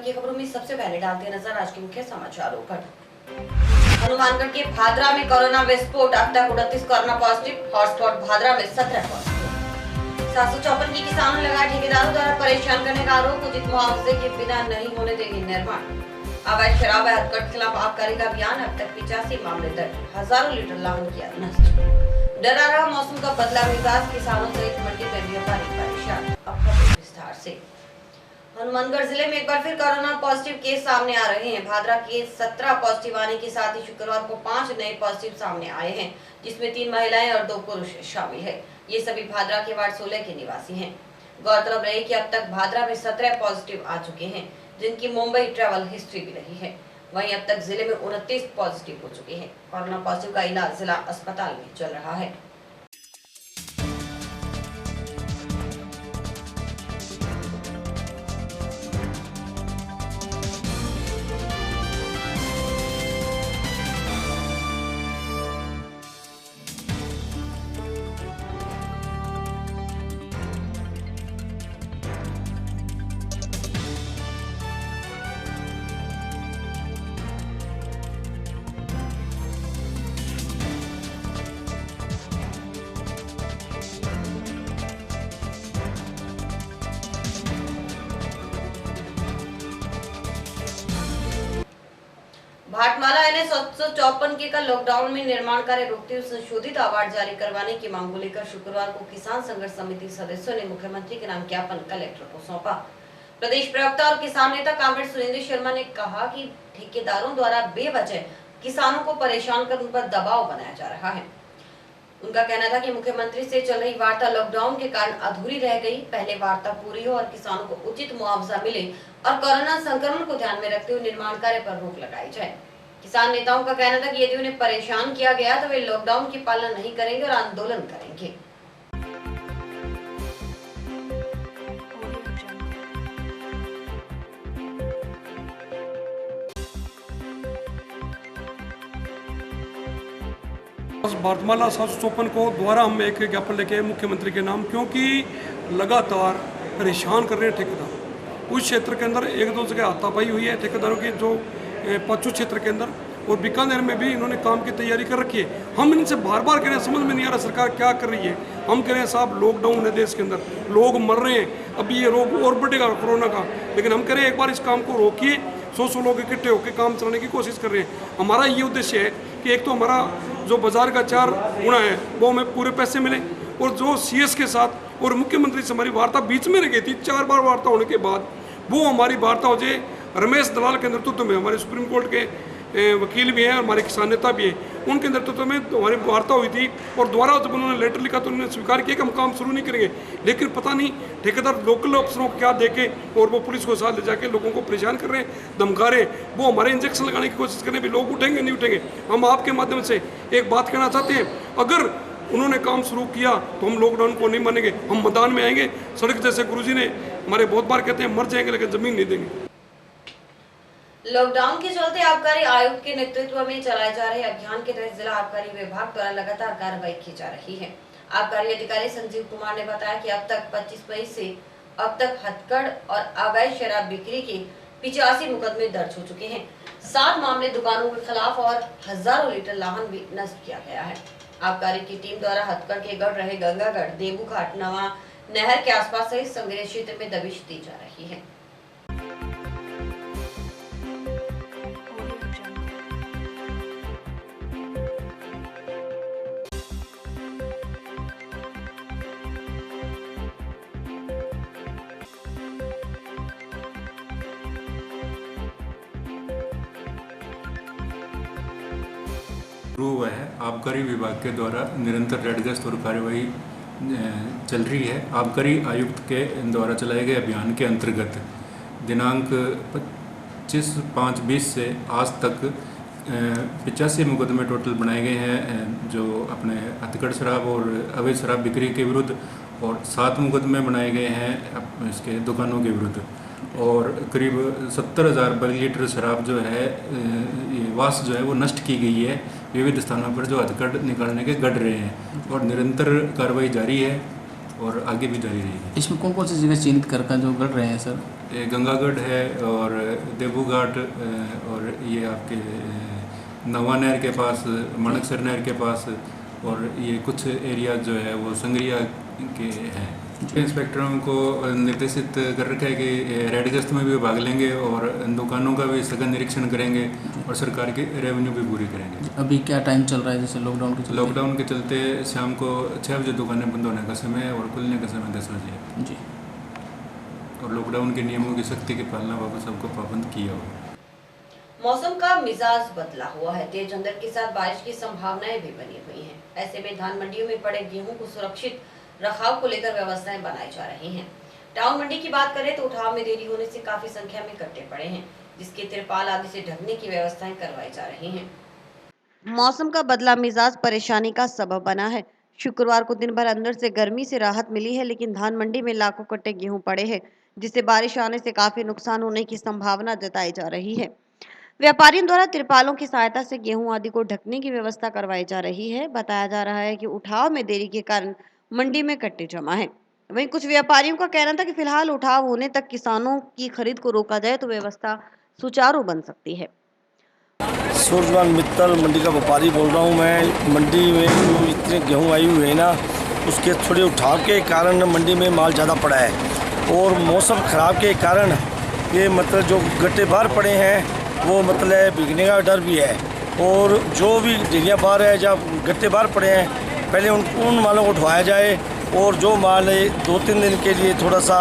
की खबरों में सबसे पहले डालते हैं नजर आज के मुख्य समाचारों पर। हनुमानगढ़ के भादरा में कोरोना विस्फोट, अब तक 29 कोरोना पॉजिटिव। हॉटस्पॉट भादरा में 17 पॉजिटिव। 754 की किसानों ने लगाया ठेकेदारों द्वारा परेशान करने का आरोप, उचित मुआवजे के बिना नहीं होने देंगे निर्माण। अवैध शराब हथकड़ के खिलाफ आबकारी का अभियान, अब तक 85 मामले दर्ज, हजारों लीटर लाहन किया नष्ट। डरा रहा मौसम का बदला मिजाज, किसानों सहित मंडी में व्यापारी परेशान। अब खबर विस्तार से। हनुमानगढ़ जिले में एक बार फिर कोरोना पॉजिटिव केस सामने आ रहे हैं। भादरा के 17 पॉजिटिव आने के साथ ही शुक्रवार को 5 नए पॉजिटिव सामने आए हैं, जिसमें 3 महिलाएं और 2 पुरुष शामिल है। ये सभी भादरा के वार्ड 16 के निवासी हैं। गौरतलब रहे कि अब तक भादरा में 17 पॉजिटिव आ चुके हैं, जिनकी मुंबई ट्रैवल हिस्ट्री भी रही है। वहीं अब तक जिले में 29 पॉजिटिव हो चुके हैं। कोरोना पॉजिटिव का इलाज जिला अस्पताल में चल रहा है। भाटमाला NH 754 के का लॉकडाउन में निर्माण कार्य रोकते हुए संशोधित अवार्ड जारी करवाने की मांग को लेकर शुक्रवार को किसान संघर्ष समिति सदस्यों ने मुख्यमंत्री के नाम ज्ञापन कलेक्टर को सौंपा। प्रदेश प्रवक्ता और किसान नेता कामरेड सुरेंद्र शर्मा ने कहा कि ठेकेदारों द्वारा बेवजह किसानों को परेशान कर उन पर दबाव बनाया जा रहा है। उनका कहना था कि मुख्यमंत्री से चल रही वार्ता लॉकडाउन के कारण अधूरी रह गई। पहले वार्ता पूरी हो और किसानों को उचित मुआवजा मिले और कोरोना संक्रमण को ध्यान में रखते हुए निर्माण कार्य पर रोक लगाई जाए। किसान नेताओं का कहना था कि यदि उन्हें परेशान किया गया तो वे लॉकडाउन की पालना नहीं करेंगे और आंदोलन करेंगे। भाटमाला 754 को द्वारा हम एक ज्ञापन लेके मुख्यमंत्री के नाम, क्योंकि लगातार परेशान कर रहे हैं ठेकेदार। उस क्षेत्र के अंदर एक दो जगह हाथापाई हुई है ठेकेदारों की, जो पाचू क्षेत्र के अंदर और बीकानेर में भी इन्होंने काम की तैयारी कर रखी है। हम इनसे बार बार कह रहे हैं, समझ में नहीं आ रहा सरकार क्या कर रही है। हम कह रहे हैं साहब लॉकडाउन है देश के अंदर, लोग मर रहे हैं, अभी ये रोग और बढ़ेगा कोरोना का। लेकिन हम कह रहे हैं एक बार इस काम को रोकिए। 100 लोग इकट्ठे होकर काम चलाने की कोशिश कर रहे हैं। हमारा ये उद्देश्य है कि एक तो हमारा जो बाजार का 4 गुना है वो हमें पूरे पैसे मिले, और जो CS के साथ और मुख्यमंत्री से हमारी वार्ता बीच में रह गई थी, 4 बार वार्ता होने के बाद वो हमारी वार्ता हो जाए। रमेश दलाल के नेतृत्व में हमारे सुप्रीम कोर्ट के वकील भी हैं और हमारे किसान नेता भी हैं, उनके नेतृत्व में हमारी वार्ता हुई थी। और दोबारा जब उन्होंने लेटर लिखा तो उन्होंने स्वीकार किया कि हम काम शुरू नहीं करेंगे। लेकिन पता नहीं ठेकेदार लोकल अफसरों को क्या देके और वो पुलिस को साथ ले जाके लोगों को परेशान कर रहे हैं, धमका रहे हैं। वो हमारे इंजेक्शन लगाने की कोशिश कर रहे हैं, भी लोग उठेंगे नहीं उठेंगे। हम आपके माध्यम से एक बात कहना चाहते हैं, अगर उन्होंने काम शुरू किया तो हम लॉकडाउन को नहीं मानेंगे, हम मैदान में आएंगे। सड़क जैसे गुरुजी ने हमारे बहुत बार कहते हैं, मर जाएंगे लेकिन जमीन नहीं देंगे। लॉकडाउन के चलते आबकारी आयुक्त के नेतृत्व में चलाए जा रहे अभियान के तहत जिला आबकारी विभाग द्वारा लगातार कार्रवाई की जा रही है। आबकारी अधिकारी संजीव कुमार ने बताया कि अब तक 25 मई से अब तक हथकड़ और अवैध शराब बिक्री के 85 मुकदमे दर्ज हो चुके हैं। 7 मामले दुकानों के खिलाफ और हजारों लीटर लाहन भी नष्ट किया गया है। आबकारी की टीम द्वारा हथकड़ के गढ़ रहे गंगागढ़, देबूघाट, नवा नहर के आसपास सहित संग्रह क्षेत्र में दबिश दी जा रही है। शुरू हुआ है। आबकारी विभाग के द्वारा निरंतर रेड गश्त और कार्रवाई चल रही है। आबकारी आयुक्त के द्वारा चलाए गए अभियान के अंतर्गत दिनांक 25/5/20 से आज तक 85 मुकदमे टोटल बनाए गए हैं, जो अपने हथकड़ शराब और अवैध शराब बिक्री के विरुद्ध, और 7 मुकदमे बनाए गए हैं इसके दुकानों के विरुद्ध, और करीब 70,000 वर्ग लीटर शराब जो है ये वास जो है वो नष्ट की गई है। विविध स्थानों पर जो हथकड़ निकालने के गढ़ रहे हैं और निरंतर कार्रवाई जारी है। और आगे भी जारी रहेगी। इसमें कौन कौन सी जगह चिन्हित कर जो गढ़ रहे हैं सर? ये गंगागढ़ है और देबू घाट और ये आपके नवा नहर के पास, माणकसर नहर के पास, और ये कुछ एरिया जो है वो संगरिया के हैं। इंस्पेक्टरों को निर्देशित कर रखा है कि रेड गश्त में भी भाग लेंगे और दुकानों का भी सघन निरीक्षण करेंगे और सरकार की रेवेन्यू भी पूरी करेंगे। अभी क्या टाइम चल रहा है जैसे लॉकडाउन के चलते शाम को 6 बजे दुकानें बंद होने का समय है और खुलने का समय 10 बजे है जी। और लॉकडाउन के नियमों की सख्ती की पालना वापस सबको पाबंद किया हुआ। मौसम का मिजाज बदला हुआ है, तेज अंधड़ के साथ बारिश की संभावनाएं भी बनी हुई हैं। ऐसे में धान मंडियों में पड़े गेहूं को सुरक्षित रखाव को लेकर व्यवस्थाएं बनाई जा रही हैं। टाउन मंडी की बात करें तो उठाव में देरी होने से काफी संख्या में कट्टे पड़े हैं, जिसके तिरपाल आदि से ढकने की व्यवस्थाएं करवाई जा रही हैं। मौसम का बदला मिजाज परेशानी का सबब बना है। शुक्रवार को दिन भर अंदर से गर्मी से राहत मिली है, लेकिन धान मंडी में लाखों कट्टे गेहूं पड़े हैं, जिससे बारिश आने से काफी नुकसान होने की संभावना जताई जा रही है। व्यापारियों द्वारा तिरपालों की सहायता से गेहूं आदि को ढकने की व्यवस्था करवाई जा रही है। बताया जा रहा है कि उठाव में देरी के कारण मंडी में कट्टे जमा हैं। वहीं कुछ व्यापारियों का कहना था कि फिलहाल उठाव होने तक किसानों की खरीद को रोका जाए तो व्यवस्था सुचारू बन सकती है। सूरजवान मित्तल मंडी का व्यापारी बोल रहा हूँ मैं। मंडी में जो इतने गेहूँ आई हुए हैं ना, उसके थोड़े उठाव के कारण मंडी में माल ज़्यादा पड़ा है और मौसम ख़राब के कारण ये मतलब जो गट्टे बाहर पड़े हैं वो मतलब बिकने का डर भी है। और जो भी ढेलियाँ बाहर है, जब गट्टे बाहर पड़े हैं, पहले उन मालों को उठवाया जाए और जो माल 2-3 दिन के लिए थोड़ा सा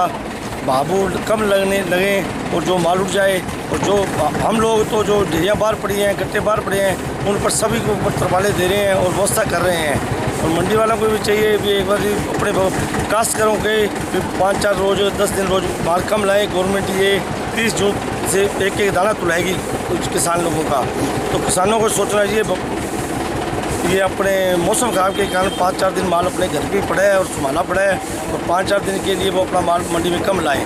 बाबू कम लगने लगे और जो माल उठ जाए। और जो हम लोग तो जो ढेलियाँ बाहर पड़ी हैं, गट्टे बाहर पड़े हैं, उन पर सभी को ऊपर तरपाले दे रहे हैं और व्यवस्था कर रहे हैं। और मंडी वालों को भी चाहिए भी एक बार अपने काश्तकारों के 5-4 रोज़ 10 दिन रोज़ माल कम लाए। गवर्नमेंट ये 30 जून से एक दाना तुलाएगी कुछ किसान लोगों का, तो किसानों को सोचना चाहिए। ये अपने मौसम ख़राब के कारण 5-4 दिन माल अपने घर पे पड़ा है और संभालना पड़ा है और 5-4 दिन के लिए वो अपना माल मंडी में कम लाएं।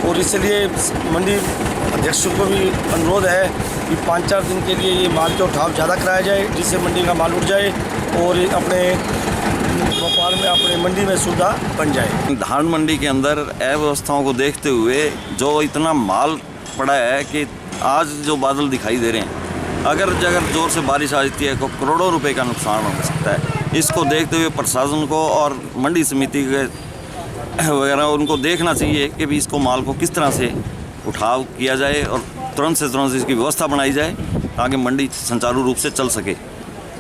और इसलिए मंडी अध्यक्ष को भी अनुरोध है कि 5-4 दिन के लिए ये माल के उठाव ज़्यादा कराया जाए, जिससे मंडी का माल उठ जाए और अपने व्यापार में अपने मंडी में सुविधा बन जाए। धान मंडी के अंदर अव्यवस्थाओं को देखते हुए जो इतना माल पड़ा है कि आज जो बादल दिखाई दे रहे हैं, अगर ज़ोर से बारिश आ जाती है तो करोड़ों रुपए का नुकसान हो सकता है। इसको देखते हुए प्रशासन को और मंडी समिति के वगैरह उनको देखना चाहिए कि भी इसको माल को किस तरह से उठाव किया जाए और तुरंत से तुरंत इसकी व्यवस्था बनाई जाए ताकि मंडी सुचारू रूप से चल सके।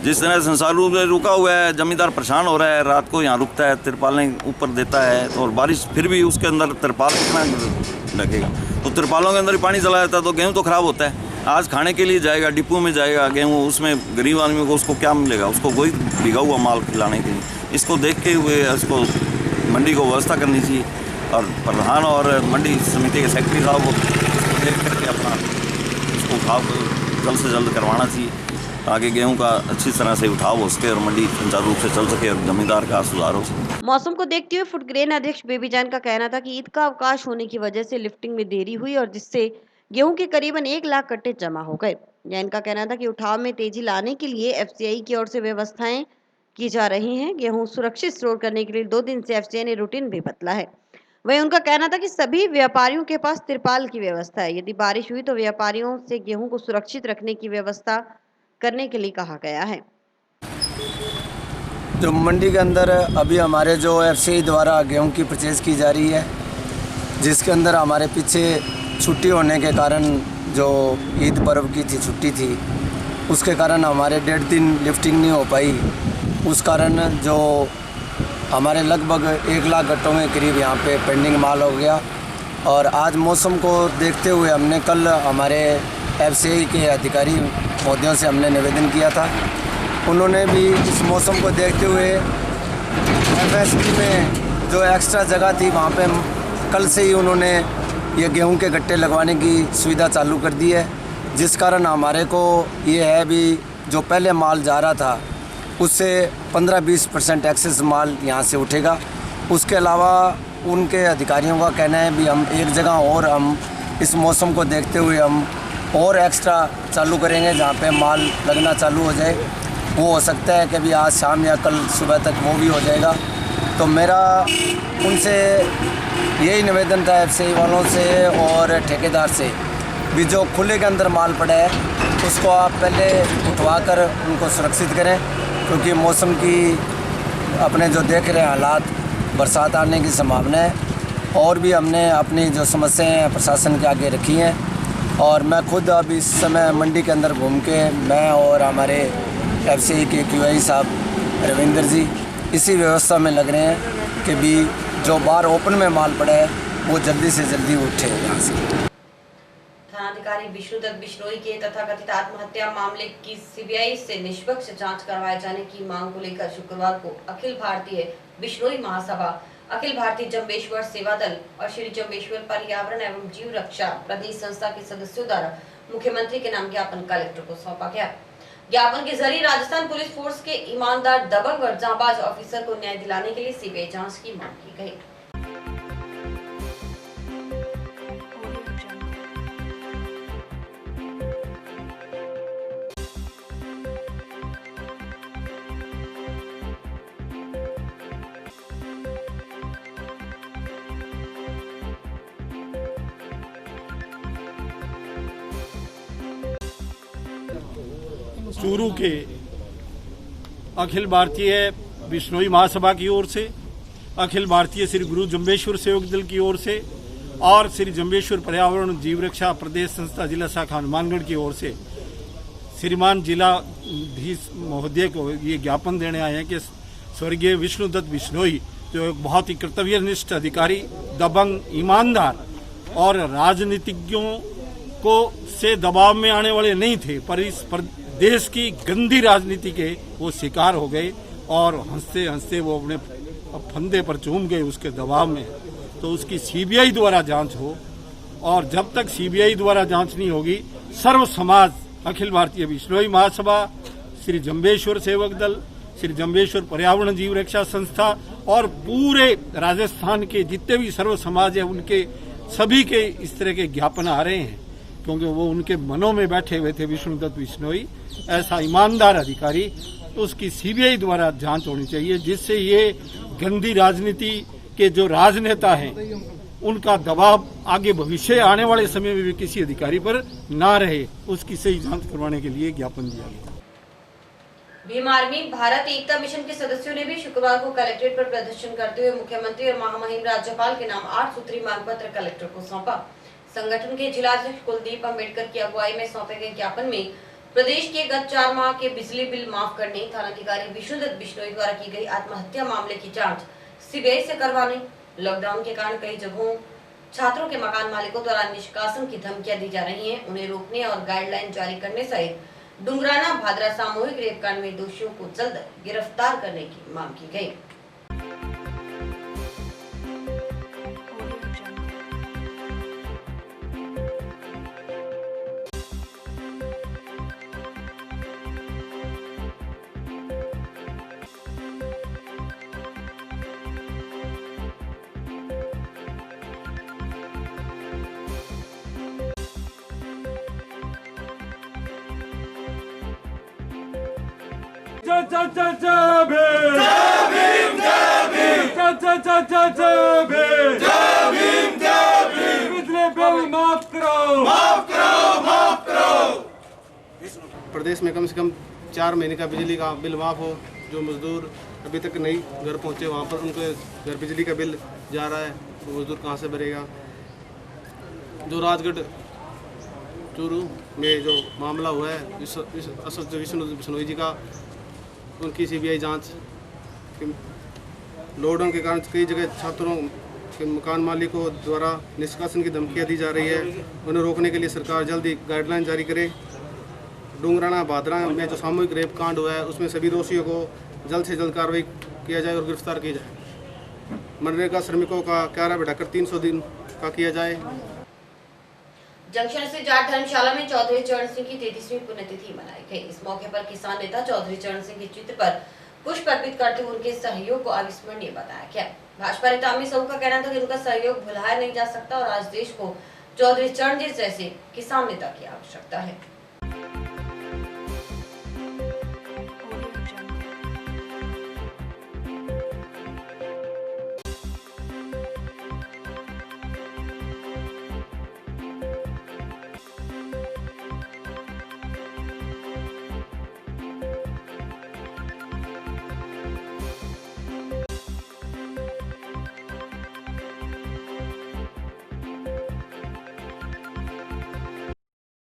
जिस तरह सुचारू रूप से रुका हुआ है, जमींदार परेशान हो रहा है, रात को यहाँ रुकता है, तिरपालें ऊपर देता है और बारिश फिर भी उसके अंदर तिरपाल कितना लगेगा, तो तिरपालों के अंदर ही पानी चला जाता है तो गेहूँ तो ख़राब होता है। आज खाने के लिए जाएगा, डिपो में जाएगा गेहूँ, उसमें गरीब आदमी को उसको क्या मिलेगा, उसको कोई भिगा हुआ माल खिलाने के लिए। इसको देखते हुए इसको मंडी को व्यवस्था करनी चाहिए और प्रधान और मंडी समिति के सेक्रेटरी साहब को देख करके अपना इसको उठाव जल्द से जल्द करवाना चाहिए ताकि गेहूं का अच्छी तरह से उठाव हो सके और मंडी सुचारू रूप से चल सके और जमींदार का सुधार हो सके। मौसम को देखते हुए फुटग्रेन अध्यक्ष बेबी जान का कहना था कि ईद का अवकाश होने की वजह से लिफ्टिंग में देरी हुई और जिससे गेहूं के करीबन 1 लाख कट्टे जमा हो गए। जैन का कहना था कि उठाव में तेजी लाने के लिए एफसीआई की ओर से व्यवस्थाएं की जा रही हैं। गेहूं सुरक्षित स्टोर करने के लिए 2 दिन से एफसीआई ने रूटीन भी बदला है। वहीं उनका कहना था कि सभी व्यापारियों के पास तिरपाल की व्यवस्था है। यदि बारिश हुई तो व्यापारियों से गेहूं को सुरक्षित रखने की व्यवस्था करने के लिए कहा गया है। जो मंडी के अंदर अभी हमारे जो एफसीआई द्वारा गेहूं की परचेज़ की जा रही है, जिसके अंदर हमारे पीछे छुट्टी होने के कारण जो ईद पर्व की थी छुट्टी थी, उसके कारण हमारे 1.5 दिन लिफ्टिंग नहीं हो पाई। उस कारण जो हमारे लगभग 1 लाख गट्टों के करीब यहाँ पे पेंडिंग माल हो गया। और आज मौसम को देखते हुए हमने कल हमारे एफसीआई के अधिकारी महोदयों से हमने निवेदन किया था। उन्होंने भी इस मौसम को देखते हुए एफएसपी में जो एक्स्ट्रा जगह थी वहाँ पे कल से ही उन्होंने ये गेहूं के गट्टे लगवाने की सुविधा चालू कर दी है, जिस कारण हमारे को ये है भी जो पहले माल जा रहा था उससे 15-20% एक्सेस माल यहाँ से उठेगा। उसके अलावा उनके अधिकारियों का कहना है भी हम एक जगह और हम इस मौसम को देखते हुए हम और एक्स्ट्रा चालू करेंगे जहाँ पे माल लगना चालू हो जाए। वो हो सकता है कि भी आज शाम या कल सुबह तक वो भी हो जाएगा। तो मेरा उनसे यही निवेदन था एफसीआई वालों से और ठेकेदार से भी जो खुले के अंदर माल पड़ा है उसको आप पहले उठवा कर उनको सुरक्षित करें, क्योंकि मौसम की अपने जो देख रहे हैं हालात, बरसात आने की संभावना है। और भी हमने अपनी जो समस्याएं हैं प्रशासन के आगे रखी हैं और मैं खुद अब इस समय मंडी के अंदर घूम के मैं और हमारे एफसीआई के QI साहब रविंदर जी इसी व्यवस्था में लग रहे हैं कि भी जो बाहर ओपन में माल पड़ा है वो जल्दी से जल्दी उठे यहाँ से। थानाधिकारी विष्णुदत्त बिश्नोई के तथाकथित आत्महत्या मामले की सीबीआई से निष्पक्ष जांच करवाए जाने की मांग को लेकर शुक्रवार को अखिल भारतीय बिश्नोई महासभा, अखिल भारतीय जम्बेश्वर सेवा दल और श्री जम्बेश्वर पर्यावरण एवं जीव रक्षा प्रदेश संस्था के सदस्यों द्वारा मुख्यमंत्री के नाम ज्ञापन कलेक्टर को सौंपा गया। ज्ञापन के जरिए राजस्थान पुलिस फोर्स के ईमानदार, दबंग और जांबाज ऑफिसर को न्याय दिलाने के लिए सीबीआई जांच की मांग की गई। चूरू के अखिल भारतीय बिश्नोई महासभा की ओर से, अखिल भारतीय श्री गुरु जम्बेश्वर सेवक दल की ओर से और श्री जम्बेश्वर पर्यावरण जीव रक्षा प्रदेश संस्था जिला शाखा हनुमानगढ़ की ओर से श्रीमान जिलाधीश महोदय को ये ज्ञापन देने आए हैं कि स्वर्गीय विष्णुदत्त बिश्नोई जो एक बहुत ही कर्तव्यनिष्ठ अधिकारी, दबंग, ईमानदार और राजनीतिज्ञों को से दबाव में आने वाले नहीं थे, पर इस देश की गंदी राजनीति के वो शिकार हो गए और हंसते हंसते वो अपने फंदे पर चूम गए उसके दबाव में। तो उसकी सीबीआई द्वारा जांच हो और जब तक सीबीआई द्वारा जांच नहीं होगी, सर्व समाज, अखिल भारतीय बिश्नोई महासभा, श्री जम्बेश्वर सेवक दल, श्री जम्बेश्वर पर्यावरण जीव रक्षा संस्था और पूरे राजस्थान के जितने भी सर्व समाज है उनके सभी के इस तरह के ज्ञापन आ रहे हैं, क्योंकि वो उनके मनों में बैठे हुए थे विष्णुदत्त बिश्नोई ऐसा ईमानदार अधिकारी। तो उसकी सीबीआई द्वारा जांच होनी चाहिए, जिससे ये गंदी राजनीति के जो राजनेता हैं उनका दबाव आगे भविष्य आने वाले समय में भी किसी अधिकारी पर ना रहे, उसकी सही जांच करवाने के लिए ज्ञापन दिया गया। भीम आर्मी भारत एकता मिशन के सदस्यों ने भी शुक्रवार को कलेक्ट्रेट पर प्रदर्शन करते हुए मुख्यमंत्री और महामहिम राज्यपाल के नाम 8 सूत्री मांग पत्र कलेक्टर को सौंपा। संगठन के जिलाध्यक्ष कुलदीप अम्बेडकर की अगुवाई में सौंपे गए ज्ञापन में प्रदेश के गत 4 माह के बिजली बिल माफ करने, थानाधिकारी विष्णुदत्त बिश्नोई द्वारा की गई आत्महत्या मामले की जांच सीबीआई से करवाने, लॉकडाउन के कारण कई जगहों छात्रों के मकान मालिकों द्वारा निष्कासन की धमकियां दी जा रही हैं, उन्हें रोकने और गाइडलाइन जारी करने सहित डुंगराना भादरा सामूहिक रेप कांड में दोषियों को जल्द गिरफ्तार करने की मांग की गई। प्रदेश में कम से कम 4 महीने का बिजली का बिल माफ हो। जो मजदूर अभी तक नहीं घर पहुंचे वहां पर उनके घर बिजली का बिल जा रहा है, वो मजदूर कहां से भरेगा। जो राजगढ़ चूरू में जो मामला हुआ है विष्णुदत्त बिश्नोई जी का, उनकी सीबीआई जांच। लॉकडाउन के कारण कई जगह छात्रों के मकान मालिकों द्वारा निष्कासन की धमकियां दी जा रही है, उन्हें रोकने के लिए सरकार जल्दी गाइडलाइन जारी करे। डुंगराना भादरा में जो सामूहिक रेप कांड हुआ है उसमें सभी दोषियों को जल्द से जल्द कार्रवाई किया जाए और गिरफ्तार किया जाए। मनरेगा श्रमिकों का किराया बढ़ाकर 300 दिन का किया जाए। जंक्शन से जाट धर्मशाला में चौधरी चरण सिंह की 33वीं पुण्यतिथि मनाई गई। इस मौके पर किसान नेता चौधरी चरण सिंह के चित्र पर पुष्प अर्पित करते हुए उनके सहयोग को अविस्मरणीय बताया गया। भाजपा नेता अमित साहू का कहना था कि उनका सहयोग भुलाया नहीं जा सकता और आज देश को चौधरी चरण जी जैसे किसान नेता की आवश्यकता है।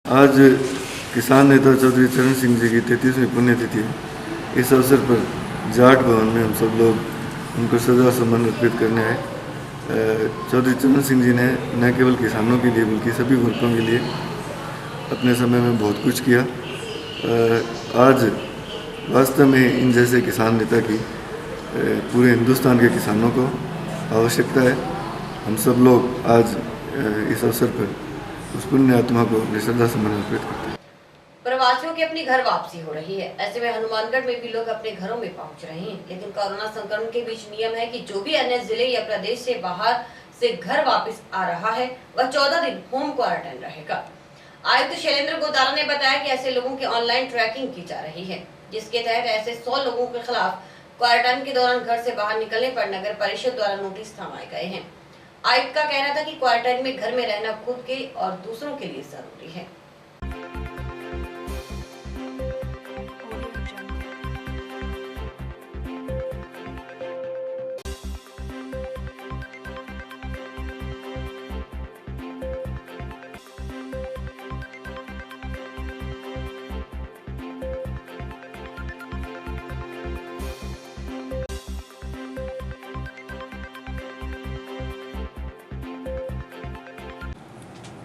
आज किसान नेता चौधरी चरण सिंह जी की 33वीं पुण्यतिथि है। इस अवसर पर जाट भवन में हम सब लोग उनको श्रद्धा सुमन अर्पित करने आए। चौधरी चरण सिंह जी ने न केवल किसानों के लिए बल्कि सभी वर्गों के लिए अपने समय में बहुत कुछ किया। आज वास्तव में इन जैसे किसान नेता की पूरे हिंदुस्तान के किसानों को आवश्यकता है। हम सब लोग आज इस अवसर पर उस पुण्य आत्मा को श्रद्धा सुमन अर्पित करते हैं। प्रवासियों की अपनी घर वापसी हो रही है। ऐसे में हनुमानगढ़ में भी लोग अपने घरों में पहुंच रहे हैं, लेकिन कोरोना संक्रमण के बीच नियम है कि जो भी अन्य जिले या प्रदेश से बाहर से घर वापस आ रहा है वह 14 दिन होम क्वारंटाइन रहेगा। आयुक्त शैलेंद्र गोदारा ने बताया कि ऐसे लोगों की ऑनलाइन ट्रैकिंग की जा रही है, जिसके तहत ऐसे 100 लोगों के खिलाफ क्वारंटाइन के दौरान घर से बाहर निकलने पर नगर परिषद द्वारा नोटिस थमाए गए हैं। आयुक्त का कहना था कि क्वारंटाइन में घर में रहना खुद के और दूसरों के लिए जरूरी है।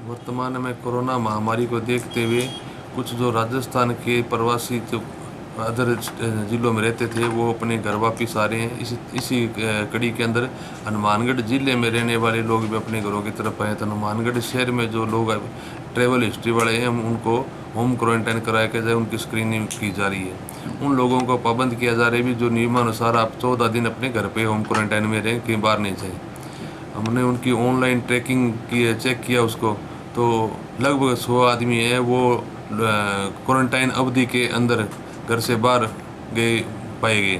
वर्तमान में कोरोना महामारी को देखते हुए कुछ जो राजस्थान के प्रवासी जो अदर जिलों में रहते थे वो अपने घर वापिस आ रहे हैं। इसी कड़ी के अंदर हनुमानगढ़ जिले में रहने वाले लोग भी अपने घरों की तरफ आए। तो हनुमानगढ़ शहर में जो लोग ट्रैवल हिस्ट्री वाले हैं उनको होम क्वारंटाइन कराया के जाए, उनकी स्क्रीनिंग की जा रही है। उन लोगों को पाबंद किया जा रहा है भी जो नियमानुसार आप 14 दिन अपने घर पे होम क्वारंटाइन में रहें, कहीं बाहर नहीं जाए। हमने उनकी ऑनलाइन ट्रैकिंग की, चेक किया उसको, तो लगभग 100 आदमी है वो क्वारंटाइन अवधि के अंदर घर से बाहर गए पाए गए।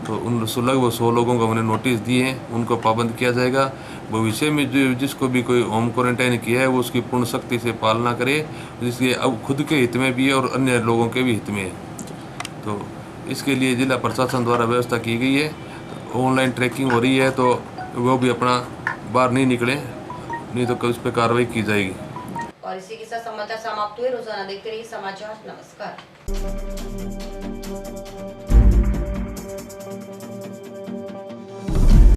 तो उन लगभग 100 लोगों को हमने नोटिस दिए हैं, उनको पाबंद किया जाएगा। भविष्य में जो जिसको भी कोई होम क्वारंटाइन किया है वो उसकी पूर्ण सख्ती से पालना करे, जिसके अब खुद के हित में भी है और अन्य लोगों के भी हित में है। तो इसके लिए जिला प्रशासन द्वारा व्यवस्था की गई है। ऑनलाइन ट्रैकिंग हो रही है तो वो भी अपना बाहर नहीं निकले, नहीं तो उस पर कार्रवाई की जाएगी। और इसी के साथ समाचार समाप्त हुए। रोजाना देखते रहिए समाचार। नमस्कार।